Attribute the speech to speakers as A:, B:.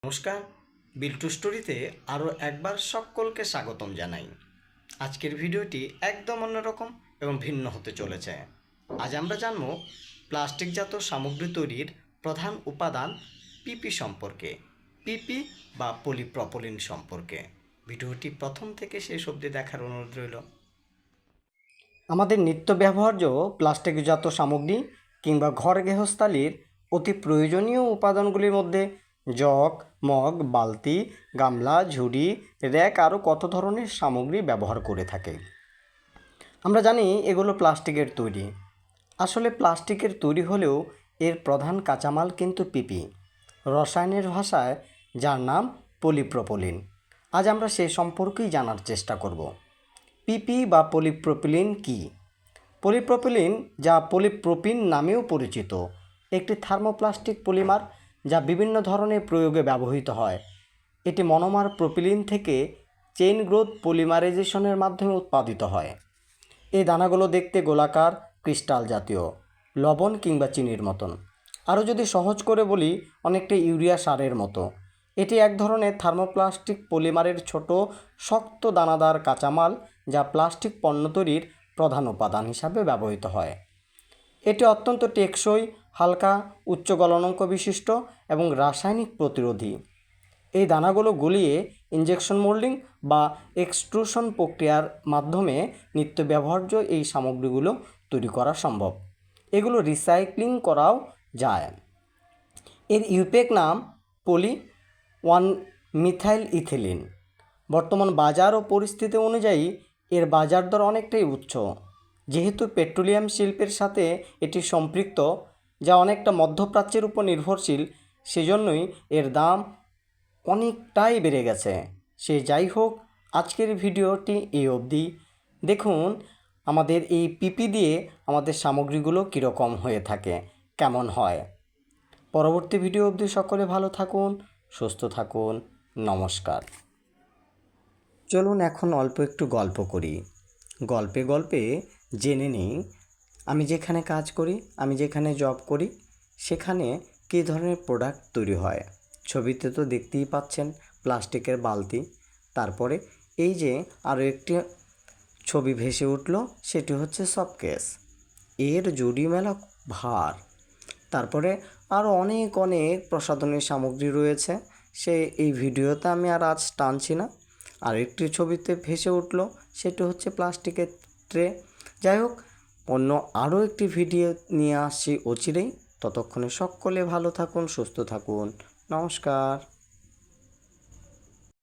A: নমস্কার, বিল্টু স্টোরিতে আরও একবার সকলকে স্বাগতম জানাই। আজকের ভিডিওটি একদম অন্যরকম এবং ভিন্ন হতে চলেছে। আজ আমরা জানব প্লাস্টিকজাত সামগ্রী তৈরির প্রধান উপাদান পিপি সম্পর্কে, পিপি বা পলিপ্রপলিন সম্পর্কে। ভিডিওটি প্রথম থেকে শেষ অবধি দেখার অনুরোধ রইল। আমাদের নিত্য ব্যবহার্য প্লাস্টিকজাত সামগ্রী কিংবা ঘর গৃহস্থালির অতি প্রয়োজনীয় উপাদানগুলির মধ্যে জগ, মগ, বালতি, গামলা, ঝুড়ি, র্যাক আরও কত ধরনের সামগ্রী ব্যবহার করে থাকে। আমরা জানি এগুলো প্লাস্টিকের তৈরি। আসলে প্লাস্টিকের তৈরি হলেও এর প্রধান কাঁচামাল কিন্তু পিপি, রসায়নের ভাষায় যার নাম পলিপ্রপলিন। আজ আমরা সে সম্পর্কেই জানার চেষ্টা করব। পিপি বা পলিপ্রপিলিন কী? পলিপ্রপিলিন, যা পলিপ্রোপিন নামেও পরিচিত, একটি থার্মোপ্লাস্টিক পলিমার যা বিভিন্ন ধরনের প্রয়োগে ব্যবহৃত হয়। এটি মনোমার প্রোপিলিন থেকে চেইন গ্রোথ পলিমারাইজেশনের মাধ্যমে উৎপাদিত হয়। এই দানাগুলো দেখতে গোলাকার, ক্রিস্টাল জাতীয়, লবণ কিংবা চিনির মতন। আরও যদি সহজ করে বলি, অনেকটা ইউরিয়া সারের মতো। এটি এক ধরনের থার্মোপ্লাস্টিক পলিমারের ছোট শক্ত দানাদার কাঁচামাল, যা প্লাস্টিক পণ্য তৈরির প্রধান উপাদান হিসাবে ব্যবহৃত হয়। এটি অত্যন্ত টেকসই, হালকা, উচ্চ গলনাঙ্ক বিশিষ্ট এবং রাসায়নিক প্রতিরোধী। এই দানাগুলো গলিয়ে ইনজেকশন মোল্ডিং বা এক্সট্রুশন প্রক্রিয়ার মাধ্যমে নিত্য ব্যবহার্য এই সামগ্রীগুলো তৈরি করা সম্ভব। এগুলো রিসাইক্লিং করাও যায়। এর ইউপেক নাম পলি ওয়ান মিথাইল ইথিলিন। বর্তমান বাজার ও পরিস্থিতি অনুযায়ী এর বাজার দর অনেকটাই উচ্চ। যেহেতু পেট্রোলিয়াম শিল্পের সাথে এটি সম্পৃক্ত, যা অনেকটা মধ্যপ্রাচ্যের উপর নির্ভরশীল, সেজন্যই এর দাম অনেকটাই বেড়ে গেছে। সে যাই হোক, আজকের ভিডিওটি এই অবধি। দেখুন আমাদের এই পিপি দিয়ে আমাদের সামগ্রীগুলো কীরকম হয়ে থাকে, কেমন হয়। পরবর্তী ভিডিও অবধি সকলে ভালো থাকুন, সুস্থ থাকুন। নমস্কার। চলুন এখন অল্প একটু গল্প করি। গল্পে গল্পে জেনে নিই আমি যেখানে কাজ করি, আমি যেখানে জব করি, সেখানে কী ধরনের প্রোডাক্ট তৈরি হয়। ছবিতে তো দেখতেই পাচ্ছেন প্লাস্টিকের বালতি। তারপরে এই যে আরও একটি ছবি ভেসে উঠল, সেটি হচ্ছে শপকেস। এর জুড়ি মেলা ভার। তারপরে আরও অনেক অনেক প্রসাধনী সামগ্রী রয়েছে, সে এই ভিডিওতে আমি আর আজ টানছি না। আর একটি ছবিতে ভেসে উঠল, সেটি হচ্ছে প্লাস্টিকের ট্রে। যাই হোক, অন্য আরও একটি ভিডিও নিয়ে আসছি অচিরেই। ততক্ষণে সকলে ভালো থাকুন, সুস্থ থাকুন। নমস্কার।